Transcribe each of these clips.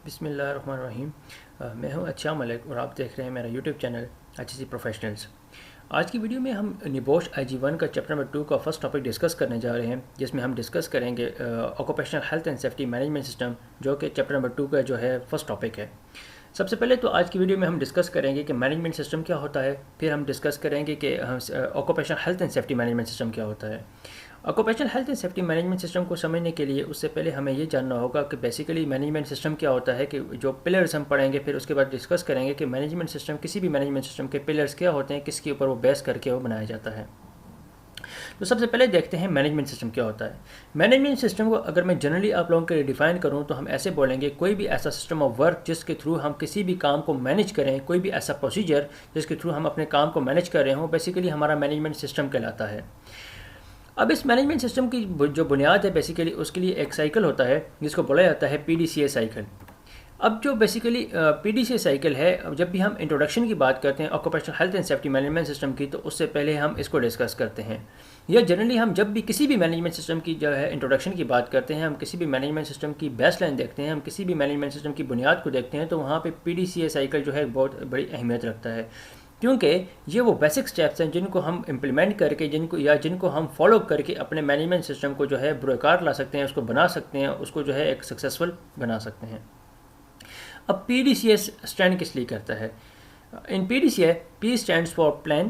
बिस्मिल्लाहिर्रहमानिर्रहीम। मैं हूं अच्छा मलिक और आप देख रहे हैं मेरा यूट्यूब चैनल HEC प्रोफेशनल्स। आज की वीडियो में हम निबोश IG1 का चैप्टर नंबर 2 का फर्स्ट टॉपिक डिस्कस करने जा रहे हैं, जिसमें हम डिस्कस करेंगे occupational health and safety management system, जो कि चैप्टर नंबर 2 का जो है फर्स्ट टॉपिक है। सबसे पहले तो आज की वीडियो में हम डिस्कस करेंगे कि मैनेजमेंट सिस्टम क्या होता है, फिर हम डिस्कस करेंगे कि occupational health and safety management system क्या होता है। Occupational health and safety management system को समझने के लिए उससे पहले हमें ये जानना होगा कि बेसिकली मैनेजमेंट सिस्टम क्या होता है, कि जो पिलर्स हम पढ़ेंगे, फिर उसके बाद डिस्कस करेंगे कि मैनेजमेंट सिस्टम, किसी भी मैनेजमेंट सिस्टम के पिलर्स क्या होते हैं, किसके ऊपर वो बेस करके वो बनाया जाता है। तो सबसे पहले देखते हैं मैनेजमेंट सिस्टम क्या होता है। मैनेजमेंट सिस्टम को अगर मैं जनरली आप लोगों के लिए डिफाइन करूं तो हम ऐसे बोलेंगे, कोई भी ऐसा सिस्टम ऑफ वर्क जिसके थ्रू हम किसी भी काम को मैनेज करें, कोई भी ऐसा प्रोसीजर जिसके थ्रू हम अपने काम को मैनेज कर रहे हों, बेसिकली हमारा मैनेजमेंट सिस्टम कहलाता है। अब इस मैनेजमेंट सिस्टम की जो बुनियाद है, बेसिकली उसके लिए एक साइकिल होता है जिसको बोला जाता है PDCA साइकिल। अब जो बेसिकली PDCA साइकिल है, जब भी हम इंट्रोडक्शन की बात करते हैं occupational health and safety management system की, तो उससे पहले हम इसको डिस्कस करते हैं। या जनरली हम जब भी किसी भी मैनेजमेंट सिस्टम की जो है इंट्रोडक्शन की बात करते हैं, हम किसी भी मैनेजमेंट सिस्टम की बेस लाइन देखते हैं, हम किसी भी मैनेजमेंट सिस्टम की बुनियाद को देखते हैं, तो वहाँ पे PDCA साइकिल जो है बहुत बड़ी अहमियत रखता है, क्योंकि ये वो बेसिक स्टेप्स हैं जिनको हम इम्प्लीमेंट करके, जिनको हम फॉलो करके अपने मैनेजमेंट सिस्टम को जो है बुरकार ला सकते हैं, उसको बना सकते हैं, उसको जो है एक सक्सेसफुल बना सकते हैं। अब PDCA स्टैंड किस लिए करता है? इन PDCA, P stands for plan,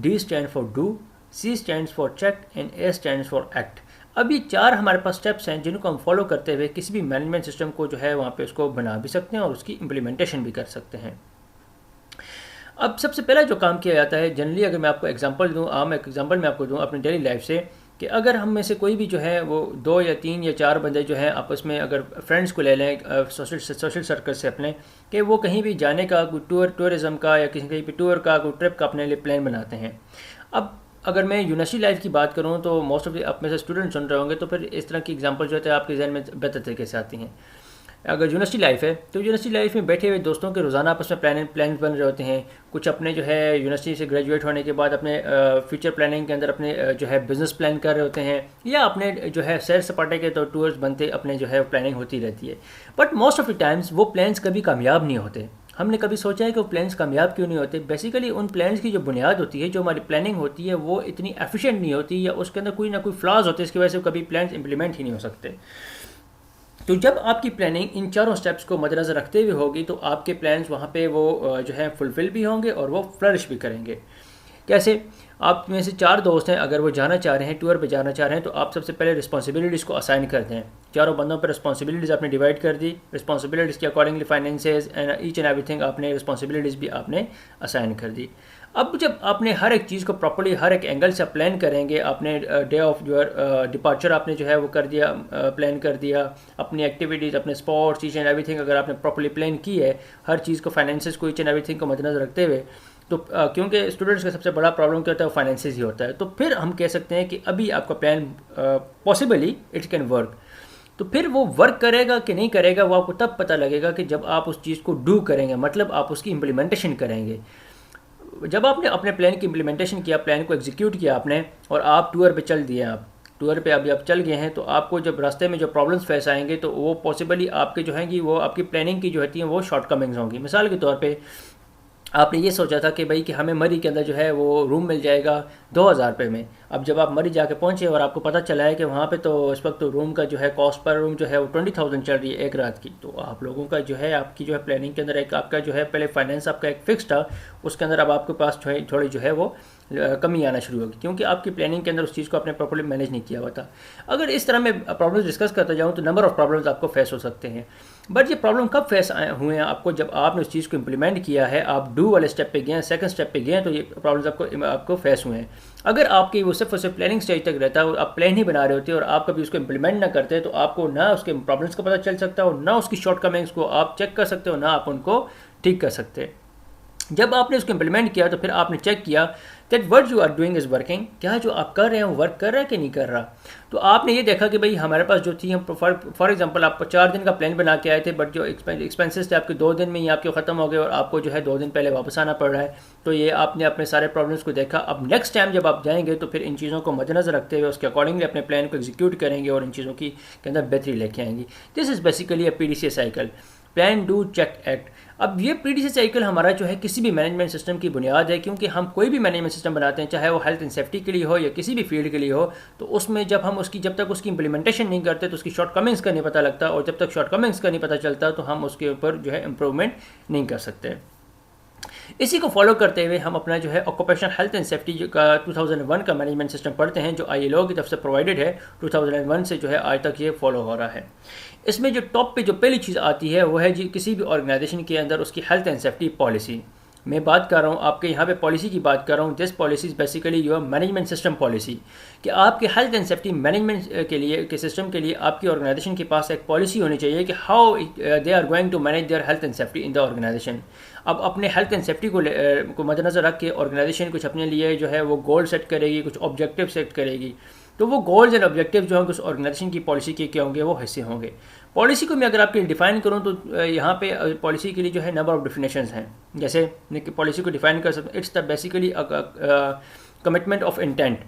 D stands for do, C stands for check and A stands for act। अब ये चार हमारे पास स्टेप्स हैं जिनको हम फॉलो करते हुए किसी भी मैनेजमेंट सिस्टम को जो है वहाँ पे उसको बना भी सकते हैं और उसकी इम्प्लीमेंटेशन भी कर सकते हैं। अब सबसे पहला जो काम किया जाता है, जनरली अगर मैं आपको एग्जांपल दूं, आम एक एग्जांपल मैं आपको दूं अपनी डेली लाइफ से, कि अगर हम में से कोई भी जो है वो 2 या 3 या 4 बंदे जो हैं आपस में, अगर फ्रेंड्स को ले लें सोशल सर्कल से अपने, कि वो कहीं भी जाने का कोई टूरिज़म का या किसी कहीं पे टूर का कोई ट्रिप का अपने लिए प्लान बनाते हैं। अब अगर मैं यूनिवर्सिटी लाइफ की बात करूं तो मोस्ट ऑफ आप में से स्टूडेंट सुन रहे होंगे, तो फिर इस तरह की एग्जांपल जो है आपके जहन में बेहतर तरीके से आती हैं। अगर यूनिवर्सिटी लाइफ है तो यूनिवर्सिटी लाइफ में बैठे हुए दोस्तों के रोज़ाना आपस में प्लान बन रहे होते हैं। कुछ अपने जो है यूनिवर्सिटी से ग्रेजुएट होने के बाद अपने फ्यूचर प्लानिंग के अंदर अपने जो है बिजनेस प्लान कर रहे होते हैं, या अपने जो है सैर सपाटे के तो टूर्स बनते अपने जो है प्लानिंग होती रहती है। But most of the times वो प्लान्स कभी कामयाब नहीं होते। हमने कभी सोचा है कि वो प्लान्स कामयाब क्यों नहीं होते? बेसिकली उन प्लान्स की जो बुनियाद होती है, जो हमारी प्लानिंग होती है, वो इतनी एफिशिएंट नहीं होती, या उसके अंदर कोई ना कोई फ्लॉज होते हैं, इसकी वजह से कभी प्लान्स इंप्लीमेंट ही नहीं हो सकते। तो जब आपकी प्लानिंग इन चारों स्टेप्स को मद्देनज़र रखते हुए होगी, तो आपके प्लान्स वहाँ पे वो जो है फुलफ़िल भी होंगे और वो फ्लरिश भी करेंगे। कैसे? आप में से 4 दोस्त हैं, अगर वो जाना चाह रहे हैं, टूर पे जाना चाह रहे हैं, तो आप सबसे पहले रिस्पॉन्सिबिलिटीज़ को असाइन कर दें। चारों बंदों पर रिस्पॉन्सिबिलिटीज़ आपने डिवाइड कर दी, रिस्पॉन्सिबिलिटीज़ के accordingly finances and each and everything आपने रिस्पॉन्सिबिलिटीज़ भी आपने असाइन कर दी। अब जब आपने हर एक चीज़ को प्रॉपर्ली हर एक एंगल से प्लान करेंगे, आपने डे ऑफ योर डिपार्चर आपने जो है वो कर दिया, प्लान कर दिया, अपनी एक्टिविटीज़, अपने स्पोर्ट्स, ईच एंड एवरीथिंग अगर आपने प्रॉपर्ली प्लान की है, हर चीज़ को, फाइनेंसेस को, ईच एंड एवरीथिंग को मद्देनज़र रखते हुए, तो क्योंकि स्टूडेंट्स का सबसे बड़ा प्रॉब्लम क्या होता है, वो फाइनेंसेस ही होता है, तो फिर हम कह सकते हैं कि अभी आपका plan possibly it can work. तो फिर वो वर्क करेगा कि नहीं करेगा, वो आपको तब पता लगेगा कि जब आप उस चीज़ को डू करेंगे, मतलब आप उसकी इम्प्लीमेंटेशन करेंगे। जब आपने अपने प्लान की इम्प्लीमेंटेशन किया, प्लान को एग्जीक्यूट किया आपने, और आप टूर पे चल दिए, आप टूर पे अभी आप चल गए हैं, तो आपको जब रास्ते में जो प्रॉब्लम्स फेस आएंगे, तो वो पॉसिबली आपके जो हैं वो आपकी प्लानिंग की जो होती हैं वो शॉर्टकमिंग्स होंगी। मिसाल के तौर पे आपने ये सोचा था कि भाई कि हमें मरी के अंदर जो है वो रूम मिल जाएगा 2000 रुपये में। अब जब आप मरी जाके पहुंचे और आपको पता चला है कि वहाँ पे तो इस वक्त तो रूम का जो है कॉस्ट पर रूम जो है वो 20,000 चल रही है एक रात की, तो आप लोगों का जो है आपकी जो है प्लानिंग के अंदर एक आपका जो है पहले फाइनेंस आपका एक फिक्स था, उसके अंदर अब आपके पास थोड़ी जो है वो कमी आना शुरू होगी, क्योंकि आपकी प्लानिंग के अंदर उस चीज़ को आपने प्रॉपर्ली मैनेज नहीं किया हुआ था। अगर इस तरह मैं प्रॉब्लम्स डिस्कस करता जाऊँ तो नंबर ऑफ प्रॉब्लम्स आपको फेस हो सकते हैं। बट ये प्रॉब्लम कब फेस हुए हैं आपको? जब आपने उस चीज़ को इम्प्लीमेंट किया है, आप डू वाले स्टेप पे गए हैं, सेकंड स्टेप पे गए हैं, तो ये प्रॉब्लम्स आपको फेस हुए हैं। अगर आपकी वो सिर्फ प्लानिंग स्टेज तक रहता है, आप प्लान ही बना रहे होते और आप कभी उसको इम्प्लीमेंट ना करते, तो आपको ना उसके प्रॉब्लम्स का पता चल सकता हो, ना उसकी शॉर्टकमिंग्स को आप चेक कर सकते हो, ना आप उनको ठीक कर सकते। जब आपने उसको इम्प्लीमेंट किया तो फिर आपने चेक किया that what you are doing is working, क्या जो आप कर रहे हैं वो वर्क कर रहा है कि नहीं कर रहा। तो आपने ये देखा कि भाई हमारे पास जो थी, हम फॉर एग्जांपल आप 4 दिन का प्लान बना के आए थे, बट जो एक्सपेंसेस थे आपके 2 दिन में ही आपके ख़त्म हो गए और आपको जो है 2 दिन पहले वापस आना पड़ रहा है। तो ये आपने अपने सारे प्रॉब्लम्स को देखा। अब नेक्स्ट टाइम जब आप जाएंगे तो फिर इन चीज़ों को मद्देनज़र रखते हुए उसके अकॉर्डिंगली अपने प्लान को एग्जीक्यूट करेंगे और इन चीज़ों की के अंदर बेहतरी लेके आएंगी। This is basically a PDCA cycle. Plan, do, check, act. अब ये पीडीसी साइकिल हमारा जो है किसी भी मैनेजमेंट सिस्टम की बुनियाद है, क्योंकि हम कोई भी मैनेजमेंट सिस्टम बनाते हैं, चाहे वो हेल्थ एंड सेफ्टी के लिए हो या किसी भी फील्ड के लिए हो, तो उसमें जब तक उसकी इंप्लीमेंटेशन नहीं करते तो उसकी शॉर्टकमिंग्स का नहीं पता लगता, और जब तक शॉर्टकमिंग्स का नहीं पता चलता तो हम उसके ऊपर जो है इम्प्रूवमेंट नहीं कर सकते। इसी को फॉलो करते हुए हम अपना जो है ऑक्यूपेशनल हेल्थ एंड सेफ्टी का 2001 का मैनेजमेंट सिस्टम पढ़ते हैं, जो ILO की तरफ से प्रोवाइडेड है। 2001 से जो है आज तक ये फॉलो हो रहा है। इसमें जो टॉप पे जो पहली चीज़ आती है वो है जी किसी भी ऑर्गेनाइजेशन के अंदर उसकी हेल्थ एंड सेफ्टी पॉलिसी। मैं बात कर रहा हूँ आपके यहाँ पे पॉलिसी की बात कर रहा हूँ। This policy is basically your management system policy, कि आपके हेल्थ एंड सेफ्टी मैनेजमेंट के सिस्टम के लिए आपकी ऑर्गेनाइजेशन के पास एक पॉलिसी होनी चाहिए कि how they are going to manage their health and safety in the organisation. अब अपने हेल्थ एंड सेफ्टी को मद्देनजर रख के ऑर्गेनाइजेशन कुछ अपने लिए जो है वो गोल सेट करेगी, कुछ ऑब्जेक्टिव सेट करेगी। तो वो गोल्स एंड ऑब्जेक्टिव जो होंगे उस ऑर्गेनाइजेशन की पॉलिसी के क्या होंगे, वो हिस्से होंगे। पॉलिसी को मैं अगर आपके लिए डिफाइन करूं तो यहाँ पे पॉलिसी के लिए जो है नंबर ऑफ डिफिनेशंस हैं। जैसे पॉलिसी को डिफाइन कर सकते हैं, it's the basically commitment of intent,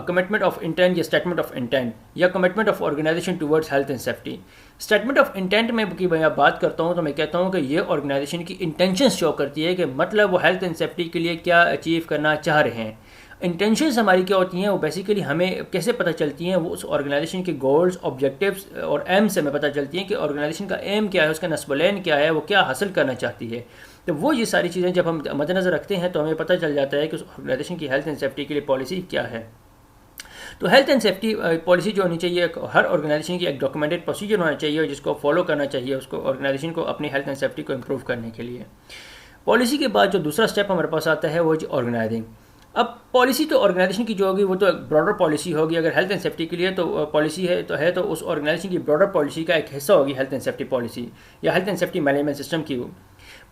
commitment of intent या स्टेटमेंट ऑफ इंटेंट, या commitment of organisation towards health and safety. Statement of intent में की मैं बात करता हूँ तो मैं कहता हूँ कि ये ऑर्गेनाइजेशन की इंटेंशंस शो करती है कि मतलब वो हेल्थ एंड सेफ्टी के लिए क्या अचीव करना चाह रहे हैं। इंटेंशंस हमारी क्या होती हैं, वो बेसिकली हमें कैसे पता चलती हैं, वो उस ऑर्गेनाइजेशन के गोल्स, ऑब्जेक्टिव्स और एम से हमें पता चलती हैं कि ऑर्गेनाइजेशन का एम क्या है, उसका नस्बुलैन क्या है, वो क्या हासिल करना चाहती है। तो वो ये सारी चीज़ें जब हम मद्देनजर रखते हैं तो हमें पता चल जाता है कि उस ऑर्गेनाइजेशन की हेल्थ एंड सेफ्टी के लिए पॉलिसी क्या है। तो हेल्थ एंड सेफ्टी पॉलिसी जो होनी चाहिए, हर ऑर्गेनाइजेशन की एक डॉक्यूमेंटेड प्रोसीजर होना चाहिए जिसको फॉलो करना चाहिए उसको ऑर्गेनाइजेशन को अपनी हेल्थ एंड सेफ्टी को इम्प्रूव करने के लिए। पॉलिसी के बाद जो दूसरा स्टेप हमारे पास आता है वो ऑर्गेनाइजिंग। अब पॉलिसी तो ऑर्गेनाइजेशन की जो होगी वो तो एक ब्रॉडर पॉलिसी होगी। अगर हेल्थ एंड सेफ्टी के लिए तो पॉलिसी है तो उस ऑर्गेनाइजेशन की ब्रॉडर पॉलिसी का एक हिस्सा होगी हेल्थ एंड सेफ्टी पॉलिसी या health and safety management system की।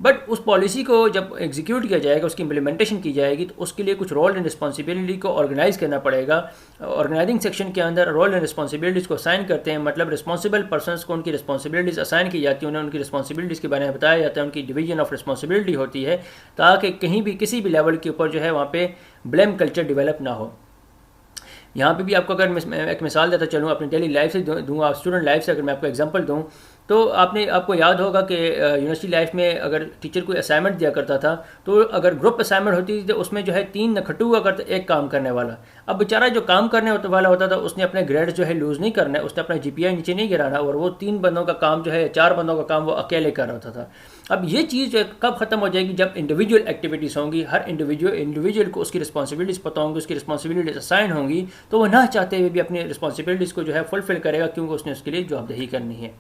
बट उस पॉलिसी को जब एग्जीक्यूट किया जाएगा, उसकी इम्प्लीमेंटेशन की जाएगी, तो उसके लिए कुछ रोल एंड रिस्पॉन्सिबिलिटी को ऑर्गेनाइज करना पड़ेगा। ऑर्गेनाइजिंग सेक्शन के अंदर रोल एंड रिस्पॉन्सिबिलिटीज़ को असाइन करते हैं, मतलब रिस्पॉन्सिबल पर्सनस को उनकी रिस्पॉन्सिबिलिटीज़ असाइन की जाती है, उन्हें उनकी रिस्पॉन्सिबिलिटीज़ के बारे में बताया जाता है, उनकी डिवीजन ऑफ रिस्पॉन्सिबिलिटी होती है, ताकि कहीं भी किसी भी लेवल के ऊपर जो है वहाँ पे ब्लेम कल्चर डेवलप ना हो। यहाँ पे भी आपको अगर मैं एक मिसाल देता चलूँ अपनी डेली लाइफ से दूँगा, स्टूडेंट लाइफ से अगर मैं आपको एग्जांपल दूँ तो आपको याद होगा कि यूनिवर्सिटी लाइफ में अगर टीचर कोई असाइनमेंट दिया करता था तो अगर ग्रुप असाइनमेंट होती थी तो उसमें जो है 3 नखट्टू हुआ करता, एक काम करने वाला। अब बेचारा जो काम करने वाला होता था उसने अपने ग्रेड जो है लूज़ नहीं करना है, उसने अपना GPI नीचे नहीं गिराना, और वो 3 बंदों का काम जो है 4 बंदों का काम वो अकेले कर रहा होता था। अब ये चीज़ जो है कब ख़त्म हो जाएगी, जब इंडिविजुअल एक्टिविटीज़ होंगी, हर इंडिविजुअल को उसकी रिस्पॉन्सिबिलिटीज़ पता होंगी, उसकी रिस्पॉन्सिबिलिटीज़ असाइन होंगी, तो वो ना चाहते हुए भी अपनी रिस्पॉन्सिबिलिटीज़ को जो है फुलफिल करेगा, क्योंकि उसने उसके लिए जवाबदेही करनी है।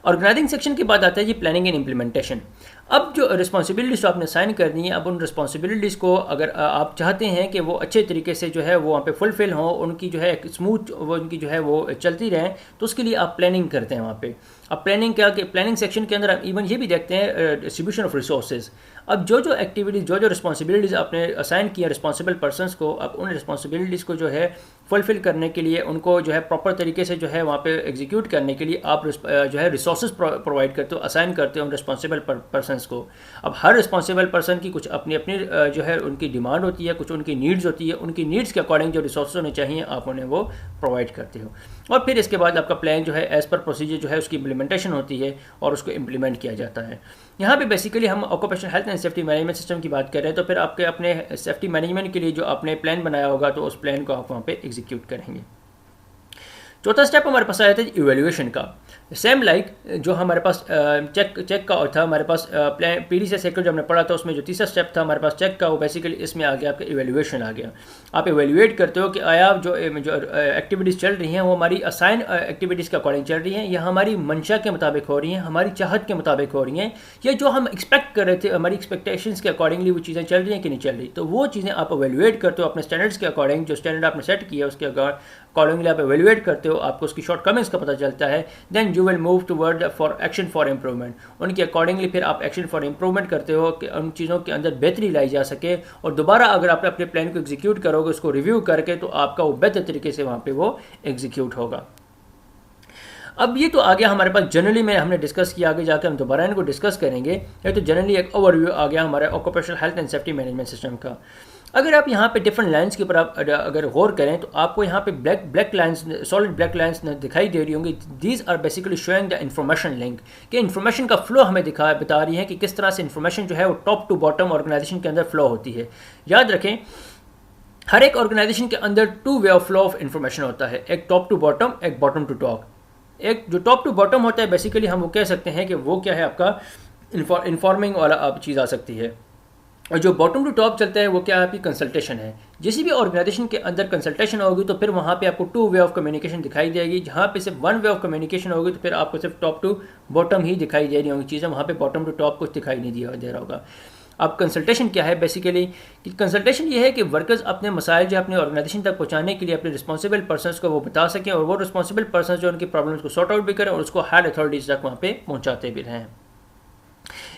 ऑर्गेनाइजिंग सेक्शन के बाद आता है जी प्लानिंग एंड इम्प्लीमेंटेशन। अब जो रिस्पॉन्सिबिलिटीज़ आपने साइन करनी है, अब उन रिस्पॉन्सिबिलिटीज़ को अगर आप चाहते हैं कि वो अच्छे तरीके से जो है वो वहाँ पे फुलफिल हों, उनकी जो है एक स्मूथ वो उनकी जो है वो चलती रहें, तो उसके लिए आप प्लानिंग करते हैं वहाँ पे। अब प्लानिंग क्या कि प्लानिंग सेक्शन के अंदर आप इवन ये भी देखते हैं डिस्ट्रीब्यूशन ऑफ रिसोर्सेज। अब जो एक्टिविटीज़ जो रिस्पॉन्सिबिलिटीज़ आपने असाइन किया रिस्पॉन्सिबल पर्सनस को, अब उन रिस्पॉन्सिबिलिटीज़ को जो है फुलफिल करने के लिए, उनको जो है प्रॉपर तरीके से जो है वहाँ पे एग्जीक्यूट करने के लिए आप जो है रिसोर्सेज प्रोवाइड करते हो, असाइन करते हो उन रिस्पॉन्सिबल पर्सनस को। अब हर रिस्पॉन्सिबल पर्सन की कुछ अपनी अपनी जो है उनकी डिमांड होती है, कुछ उनकी नीड्स होती है, उनकी नीड्स के अकॉर्डिंग जो रिसोर्सेज होने चाहिए आप उन्हें वो प्रोवाइड करते हो। और फिर इसके बाद आपका प्लान जो है एज़ पर प्रोसीजर जो है उसकी इम्प्लीमेंटेशन होती है और उसको इम्प्लीमेंट किया जाता है। यहाँ पे बेसिकली हम occupational health and safety management system की बात कर रहे हैं, तो फिर आपके अपने सेफ्टी मैनेजमेंट के लिए जो आपने प्लान बनाया होगा तो उस प्लान को आप वहाँ पे एग्जीक्यूट करेंगे। चौथा स्टेप हमारे पास आया था इवैल्यूएशन का। सेम लाइक जो हमारे पास चेक का था, हमारे पास पीडीसी साइकिल जो हमने पढ़ा था उसमें जो तीसरा स्टेप था हमारे पास चेक का, वो बेसिकली इसमें आ गया आपका इवैल्यूएशन आ गया। आप इवैल्यूएट करते हो कि आया जो एक्टिविटीज़ चल रही हैं वो हमारी असाइन एक्टिविटीज़ के अकॉर्डिंग चल रही हैं, या हमारी मंशा के मुताबिक हो रही हैं, हमारी चाहत के मुताबिक हो रही हैं, या जो हम एक्सपेक्ट कर रहे थे हमारी एक्सपेक्टेशंस के अकॉर्डिंगली वो चीज़ें चल रही हैं कि नहीं चल रही। तो वो चीज़ें आप इवैल्यूएट करते हो अपने स्टैंडर्ड्स के अकॉर्डिंग, जो स्टैंडर्ड आपने सेट किया उसके अकॉर्डिंगली आप इवैल्यूएट करते हो, आपको उसकी शॉर्टकमिंग्स का पता चलता है। Then you will move toward for action for improvement. उनके अकॉर्डिंगली फिर आप एक्शन फॉर इम्प्रूवमेंट करते हो कि उन चीज़ों के अंदर बेहतरी लाई जा सके, और दोबारा अगर आप अपने प्लान को एग्जीक्यूट करोगे, उसको रिव्यू करके, तो आपका वो बेहतर तरीके से वहाँ पे वो एग्जीक्यूट होगा। अब ये तो आ गया हमारे पास जनरली में हमने डिस्कस किया, आगे जाकर हम दोबारा इनको डिस्कस करेंगे। ये तो जनरली एक ओवरव्यू आ गया हमारे occupational health and safety management system का। अगर आप यहाँ पे डिफरेंट लाइंस के ऊपर आप अगर गौर करें तो आपको यहाँ पे black lines, solid black lines दिखाई दे रही होंगी. These are basically showing the information link, कि इन्फॉर्मेशन का फ्लो हमें बता रही है कि किस तरह से इन्फॉर्मेशन जो है वो टॉप टू बॉटम ऑर्गेनाइजेशन के अंदर फ्लो होती है. याद रखें, हर एक ऑर्गेनाइजेशन के अंदर 2 way of flow of information होता है, एक टॉप टू बॉटम, एक बॉटम टू टॉप. एक जो टॉप टू बॉटम होता है बेसिकली हम वो कह सकते हैं कि वो क्या है, आपका इन्फॉर्मिंग वाला आप चीज़ आ सकती है. और जो बॉटम टू टॉप चलता है वो क्या है, आपकी कंसल्टेशन है. किसी भी ऑर्गेनाइजेशन के अंदर कंसल्टेशन होगी तो फिर वहाँ पे आपको 2 वे ऑफ कम्युनिकेशन दिखाई देगी. जहाँ पे सिर्फ 1 वे ऑफ कम्युनिकेशन होगी तो फिर आपको सिर्फ टॉप टू बॉटम ही दिखाई दे रही होंगी चीज़ें, वहाँ पे बॉटम टू टॉप कुछ दिखाई नहीं दे रहा होगा. अब कंसल्टेशन क्या है बेसिकली, कि कंसल्टेशन ये है कि वर्कर्स अपने मसाइल जो अपने ऑर्गेनाइजेशन तक पहुँचाने के लिए अपने रिस्पॉन्सिबल पर्सनस को वो बता सकें, और वो रिस्पॉन्सिबल पर्सन जो उनकी प्रॉब्लम्स को सॉर्ट आउट भी करें और उसको हायर अथॉरिटीज़ तक वहाँ पे पहुँचाते भी रहें.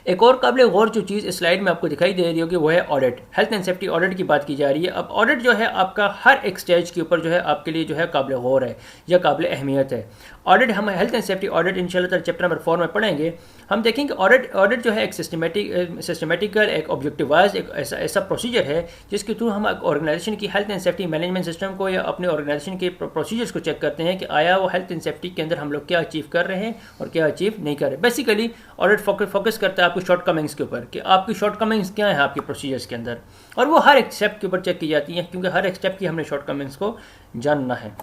एक और काबिल गौर जो चीज़ इस स्लाइड में आपको दिखाई दे रही होगी वो है audit. Health and safety audit की बात की जा रही है. अब ऑडिट जो है आपका हर एक स्टेज के ऊपर जो है आपके लिए जो है काबिल गौर है या काबिल अहमियत है. ऑडिट हम हेल्थ एंड सेफ्टी ऑडिट इंशाल्लाह चैप्टर नंबर 4 में पढ़ेंगे. हम देखेंगे ऑडिट जो है एक सिस्टमेटिकल, एक ऑब्जेक्टिवाइज, एक ऐसा प्रोसीजर है जिसके थ्रू हम ऑर्गेनाइजेशन की health and safety management system को या अपने ऑर्गेनाइजेशन के प्रोसीजर्स को चेक करते हैं कि आया वो हेल्थ एंड सेफ्टी के अंदर हम लोग क्या अचीव कर रहे हैं और क्या अचीव नहीं कर रहे. बेसिकली ऑडिट फोकस करता है आपकी शॉर्ट कमिंग्स के ऊपर, कि आपकी शॉर्ट कमिंग्स क्या है आपके प्रोसीजर्स के अंदर, और वो हर एक स्टेप के ऊपर चेक की जाती हैं, क्योंकि हर एक स्टेप की हमने शॉर्ट कमिंग्स को जानना है.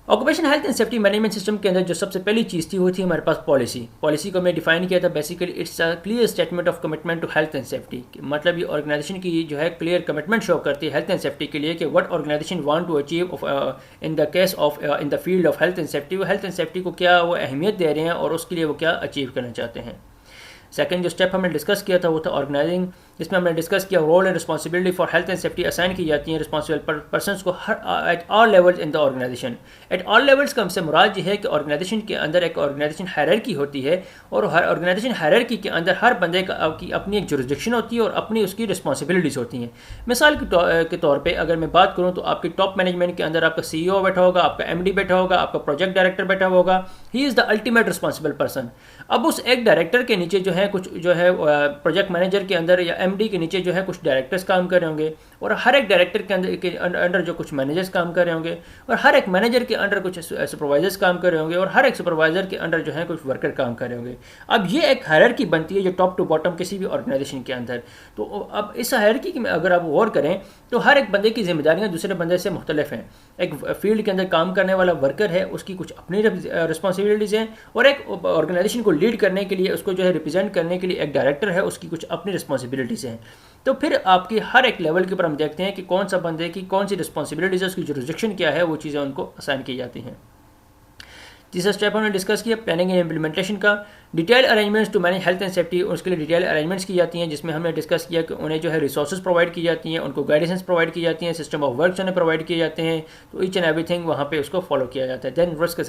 Occupation health and safety management system के अंदर जो सबसे पहली चीज़ थी वो थी हमारे पास पॉलिसी को मैं डिफाइन किया था. Basically it's a clear statement of commitment to health and safety. मतलब ये ऑर्गेनाइजेशन की जो है क्लियर कमिटमेंट शो करती है हेल्थ एंड सेफ्टी के लिए कि what organisation want to achieve in the case of in the field of health and safety. वो हेल्थ एंड सेफ्टी को क्या वो अहमियत दे रहे हैं और उसके लिए वो क्या अचीव करना चाहते हैं. सेकंड जो स्टेप हमने डिस्कस किया था वो था ऑर्गेनाइजिंग, जिसमें हमने डिस्कस किया role and responsibility for health and safety assign की जाती हैं रिस्पॉन्सिबल पर्सनस को at all levels in the organisation. At all levels का हमसे मुराद ये है कि ऑर्गेनाइजेशन के अंदर एक ऑर्गेनाइजेशन हायरार्की होती है, और हर ऑर्गेनाइजेशन हायरार्की के अंदर हर बंदे की अपनी एक जुरिसडिक्शन होती है और अपनी उसकी रिस्पॉन्सिबिलिटीज़ होती हैं. मिसाल के तौर पर अगर मैं बात करूँ तो आपकी टॉप मैनेजमेंट के अंदर आपका CEO बैठा होगा, आपका MD बैठा होगा, आपका प्रोजेक्ट डायरेक्टर बैठा होगा. He is the ultimate responsible person. अब उस एक डायरेक्टर के नीचे जो है कुछ जो है प्रोजेक्ट मैनेजर के अंदर या MD के नीचे जो है कुछ डायरेक्टर्स काम कर रहे होंगे, और हर एक डायरेक्टर के अंडर जो कुछ मैनेजर्स काम कर रहे होंगे, और हर एक मैनेजर के अंडर कुछ सुपरवाइजर्स काम कर रहे होंगे, और हर एक सुपरवाइजर के अंडर जो है कुछ वर्कर काम कर रहे होंगे. अब ये एक हायरार्की बनती है जो टॉप टू बॉटम किसी भी ऑर्गेनाइजेशन के अंदर. तो अब इस हायरार्की में अगर आप गौर करें तो हर एक बंदे की जिम्मेदारियां दूसरे बंदे से मुख्तलिफ हैं. एक फील्ड के अंदर काम करने वाला वर्कर है, उसकी कुछ अपनी रिस्पॉन्सिबिलिटीज़ हैं, और एक ऑर्गेनाइजेशन को लीड करने के लिए, उसको जो है रिप्रेजेंट करने के लिए एक डायरेक्टर है, उसकी कुछ अपनी रिस्पॉन्सिबिलिटीज़ हैं. तो फिर आपकी हर एक लेवल के ऊपर हम देखते हैं कि कौन सा बंदे की कौन सी रिस्पॉन्सिबिलिटीज़ है, उसकी जुरिसडिक्शन क्या है, वो चीज़ें उनको असाइन की जाती हैं. तीसरा स्टेप हमने डिस्कस किया प्लानिंग एंड इम्प्लीमेंटेशन का. Detail arrangements to manage health and safety, उसके लिए डिटेल अरेंजमेंट्स की जाती हैं, जिसमें हमने डिस्कस किया कि उन्हें जो है रिसोर्सेज प्रोवाइड की जाती हैं, उनको गाइडेंस प्रोवाइड की जाती हैं, सिस्टम ऑफ वर्क उन्हें प्रोवाइड किए जाते हैं. तो ईच एंड एवरीथिंग वहाँ पे उसको फॉलो किया जाता है. देन रिस्क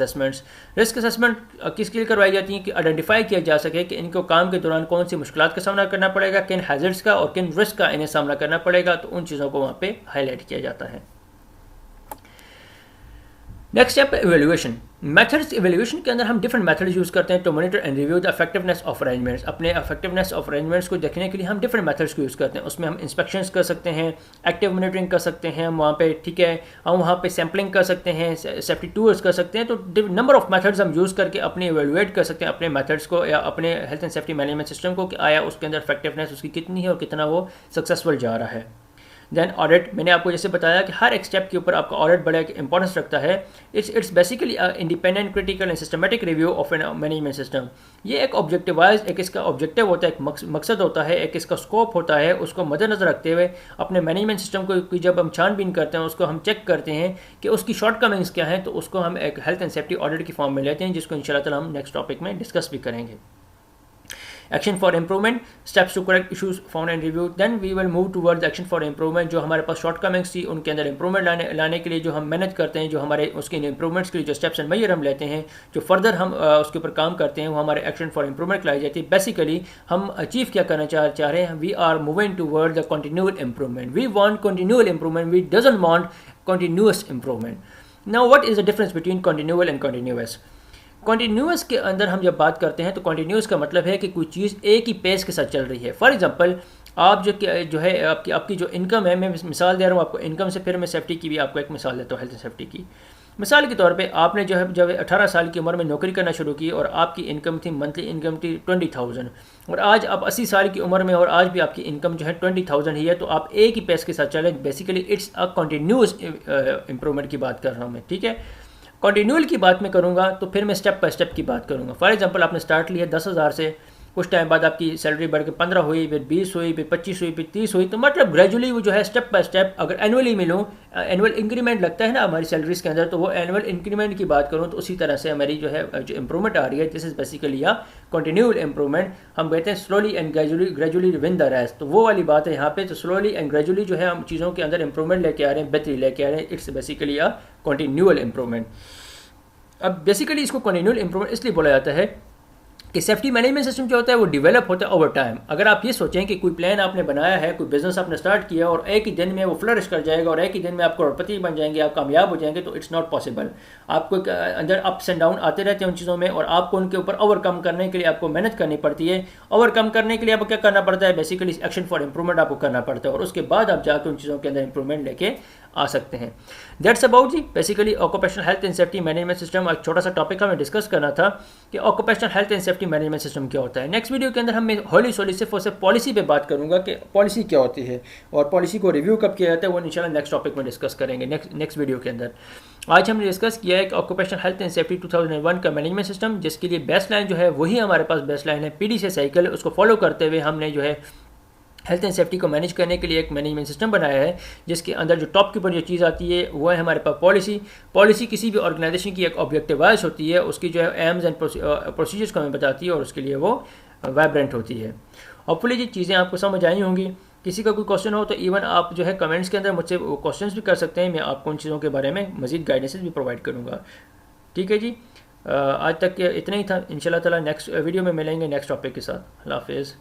असेसमेंट किसके लिए करवाई जाती हैं कि आइडेंटिफाई किया जा सके कि इनको काम के दौरान कौन सी मुश्किलात का सामना करना पड़ेगा, किन हैजर्ड्स का और किन रिस्क का इन्हें सामना करना पड़ेगा. तो उन चीज़ों को वहाँ पे हाईलाइट किया जाता है. Next step evaluation methods. Evaluation के अंदर हम डिफरेंट मेथड्स यूज़ करते हैं to monitor and review the effectiveness of arrangements. अपने इफेक्टिवनेस ऑफ अरेंजमेंट्स को देखने के लिए हम डिफरेंट मेथड्स को यूज़ करते हैं. उसमें हम इंस्पेक्शंस कर सकते हैं, एक्टिव मॉनिटरिंग कर सकते हैं, हम वहाँ पे ठीक है हम वहाँ पे सैम्पलिंग कर सकते हैं, सेफ्टी टूर्स कर सकते हैं. तो नंबर ऑफ मेथड्स हम यूज़ करके अपने इवेल्युएट कर सकते हैं अपने मेथड्स को या अपने health and safety management system को कि आया उसके अंदर इफेक्टिवनेस उसकी कितनी है और कितना वो सक्सेसफुल जा रहा है. देन ऑडिट, मैंने आपको जैसे बताया कि हर एक स्टेप के ऊपर आपका ऑडिट बड़ा इंपॉर्टेंस रखता है. It's basically independent critical and systematic review of an management system. ये एक ऑब्जेक्टिवाइज, एक इसका ऑब्जेक्टिव होता है, एक मकसद होता है, एक इसका स्कोप होता है. उसको मद्देनजर रखते हुए अपने मैनेजमेंट सिस्टम को जब हम छानबीन करते हैं उसको हम चेक करते हैं कि उसकी शॉर्टकमिंग्स क्या हैं, तो उसको हम एक हेल्थ एंड सेफ्टी ऑडिट की फॉर्म में लेते हैं, जिसको इंशाल्लाह ताला हम नेक्स्ट टॉपिक में डिस्कस भी करेंगे. Action for improvement, steps to correct issues found and review. Then we will move towards action for improvement. जो हमारे पास शॉर्टकमिंग्स थी उनके अंदर इम्प्रूवमेंट लाने के लिए जो हम मेहनत करते हैं, जो हमारे उसके इम्प्रूवमेंट्स के लिए जो स्टेप्स एंड मेजर हम लेते हैं, जो फर्दर हम उसके ऊपर काम करते हैं, वो हमारे एक्शन फॉर इम्प्रूवमेंट लाई जाती है. बेसिकली हम अचीव क्या करना चाह रहे हैं, we are moving toward the continual improvement. We want continual improvement, we doesn't want continuous improvement. Now what is the difference between continual and continuous. Continuous के अंदर हम जब बात करते हैं तो कॉन्टीन्यूस का मतलब है कि कोई चीज़ एक ही पेस के साथ चल रही है. फॉर एग्जांपल आप जो है आपकी जो इनकम है, मैं मिसाल दे रहा हूँ आपको इनकम से, फिर मैं सेफ्टी की भी आपको एक मिसाल देता हूँ, हेल्थ एंड सेफ्टी की। मिसाल के तौर पे आपने जो है जब 18 साल की उम्र में नौकरी करना शुरू की और आपकी इनकम थी, मंथली इनकम थी 20,000, और आज आप 80 साल की उम्र में और आज भी आपकी इनकम जो है 20,000 ही है, तो आप एक ही पेस के साथ चलें। Basically it's a continuous improvement की बात कर रहा हूँ मैं, ठीक है। कंटिन्यूअल की बात मैं करूँगा तो फिर मैं स्टेप बाय स्टेप की बात करूँगा। फॉर एग्जांपल आपने स्टार्ट लिया 10,000 से, कुछ टाइम बाद आपकी सैलरी बढ़ के 15 हुई, फिर 20 हुई, फिर 25 हुई, फिर 30 हुई, तो मतलब ग्रेजुअली वो जो है स्टेप बाय स्टेप, अगर एनुअली मिलूँ, एनुअल इंक्रीमेंट लगता है ना हमारी सैलरीज के अंदर, तो वो एनुअल इंक्रीमेंट की बात करूँ तो उसी तरह से हमारी जो है जो इंप्रूवमेंट आ रही है, दिस इज़ बेसिकली या कंटिन्यूअल इंप्रूवमेंट। हम कहते हैं slowly and gradually win the rest, तो वो वाली बात है यहाँ पे। तो स्लोली एंड ग्रेजुअली जो है हम चीज़ों के अंदर इंप्रूवमेंट लेके आ रहे हैं, बेहतरी लेके आ रहे हैं, इट्स बेसिकली या कंटिन्यूअल इंप्रूवमेंट। अब बेसिकली इसको कंटिन्यूअल इंप्रूवमेंट इसलिए बोला जाता है कि सेफ्टी मैनेजमेंट सिस्टम जो होता है वो डेवलप होता है ओवर टाइम। अगर आप ये सोचें कि कोई प्लान आपने बनाया है, कोई बिजनेस आपने स्टार्ट किया और एक ही दिन में वो फ्लरिश कर जाएगा और एक ही दिन में आप करोड़पति बन जाएंगे, आप कामयाब हो जाएंगे, तो इट्स नॉट पॉसिबल। आपको अंदर अप्स एंड डाउन आते रहते हैं उन चीज़ों में, और आपको उनके ऊपर ओवरकम करने के लिए आपको मेहनत करनी पड़ती है। ओवरकम करने के लिए आपको क्या करना पड़ता है, बेसिकली एक्शन फॉर इंप्रूवमेंट आपको करना पड़ता है, और उसके बाद आप जाकर उन चीज़ों के अंदर इंप्रूवमेंट लेके आ सकते हैं। दैट्स अबाउट जी basically occupational health and safety management system. एक छोटा सा टॉपिक हमें डिस्कस करना था कि occupational health and safety management system क्या होता है। नेक्स्ट वीडियो के अंदर हम होली सोली सिर्फ और सिर्फ पॉलिसी पे बात करूंगा कि पॉलिसी क्या होती है और पॉलिसी को रिव्यू कब किया जाता है, वो इंशाल्लाह नेक्स्ट टॉपिक में डिस्कस करेंगे नेक्स्ट वीडियो के अंदर। आज हमने डिस्कस किया है कि ऑक्यूपेशनल हेल्थ एंड सेफ्टी 2001 का मैनेजमेंट सिस्टम, जिसके लिए बेस्ट लाइन जो है वही हमारे पास बेस्ट लाइन है, पीडीसी साइकिल। उसको फॉलो करते हुए हमने जो है हेल्थ एंड सेफ्टी को मैनेज करने के लिए एक मैनेजमेंट सिस्टम बनाया है, जिसके अंदर जो टॉप के ऊपर जो चीज़ आती है वो है हमारे पास पॉलिसी। पॉलिसी किसी भी ऑर्गेनाइजेशन की एक ऑब्जेक्टिवाइज होती है, उसकी जो है एम्स एंड प्रोसीजर्स को हमें बताती है, और उसके लिए वो वाइब्रेंट होती है। होपफुली ये चीज़ें आपको समझ आई होंगी। किसी का कोई क्वेश्चन हो तो इवन आप जो है कमेंट्स के अंदर मुझसे क्वेश्चन भी कर सकते हैं, मैं आपको उन चीज़ों के बारे में मज़ीद गाइडेंसेस भी प्रोवाइड करूँगा। ठीक है जी, आज तक इतना ही था। इंशाल्लाह ताला नेक्स्ट वीडियो में मिलेंगे नेक्स्ट टॉपिक के साथ। अल्लाह हाफिज़।